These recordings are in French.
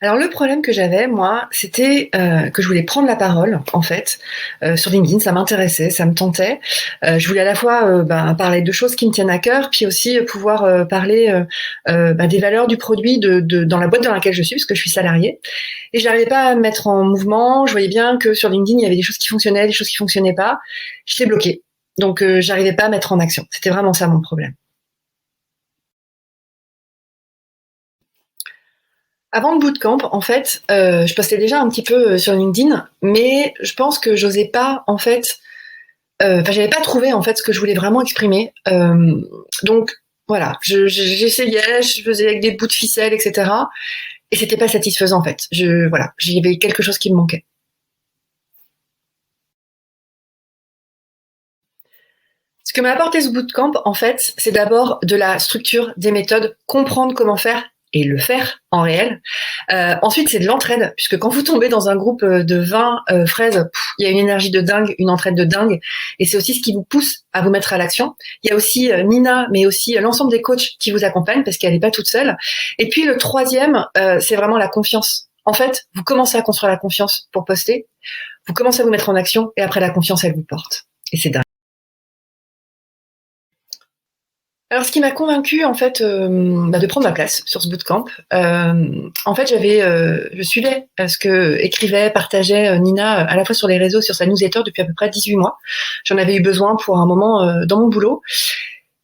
Alors le problème que j'avais moi, c'était, que je voulais prendre la parole en fait, sur LinkedIn, ça m'intéressait, ça me tentait. Je voulais à la fois, parler de choses qui me tiennent à cœur, puis aussi, pouvoir, parler, des valeurs du produit de dans la boîte dans laquelle je suis, parce que je suis salariée et j'arrivais pas à me mettre en mouvement. Je voyais bien que sur LinkedIn, il y avait des choses qui fonctionnaient, des choses qui fonctionnaient pas. J'étais bloquée. Donc j'arrivais pas à mettre en action. C'était vraiment ça mon problème. Avant le bootcamp, en fait, je postais déjà un petit peu, sur LinkedIn, mais je pense que j'osais pas, en fait, j'avais pas trouvé, en fait, ce que je voulais vraiment exprimer. Donc voilà, j'essayais, je faisais avec des bouts de ficelle et cetera et c'était pas satisfaisant, en fait. Voilà, il y avait quelque chose qui me manquait. Ce que m'a apporté ce bootcamp, en fait, c'est d'abord de la structure, des méthodes, comprendre comment faire et le faire en réel. Ensuite, c'est de l'entraide, puisque quand vous tombez dans un groupe de 20 fraises, il y a une énergie de dingue, une entraide de dingue, et c'est aussi ce qui vous pousse à vous mettre à l'action. Il y a aussi Nina, mais aussi l'ensemble des coachs qui vous accompagnent, parce qu'elle n'est pas toute seule. Et puis le troisième, c'est vraiment la confiance. En fait, vous commencez à construire la confiance pour poster, vous commencez à vous mettre en action, et après la confiance, elle vous porte. Et c'est dingue. Alors, ce qui m'a convaincue, en fait, de prendre ma place sur ce bootcamp, en fait, je suivais ce que écrivait, partageait Nina, à la fois sur les réseaux, sur sa newsletter depuis à peu près 18 mois. J'en avais eu besoin pour un moment dans mon boulot.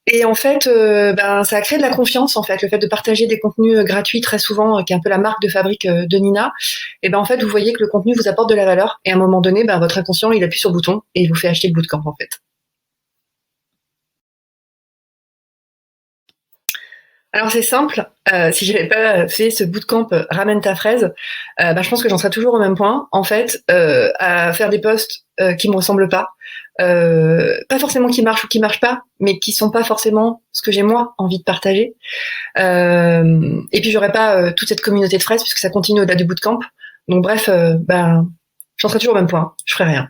Et en fait, ça a créé de la confiance, en fait, le fait de partager des contenus gratuits très souvent, qui est un peu la marque de fabrique de Nina. Et en fait, vous voyez que le contenu vous apporte de la valeur. Et à un moment donné, votre inconscient, il appuie sur le bouton et il vous fait acheter le bootcamp, en fait. Alors c'est simple, si j'avais pas fait ce bootcamp ramène ta fraise, je pense que j'en serais toujours au même point, en fait, à faire des posts, qui me ressemblent pas forcément qui marchent ou qui marchent pas, mais qui sont pas forcément ce que j'ai moi envie de partager. Et puis j'aurais pas, toute cette communauté de fraises puisque ça continue au-delà du bootcamp. Donc bref, j'en serais toujours au même point, je ferais rien.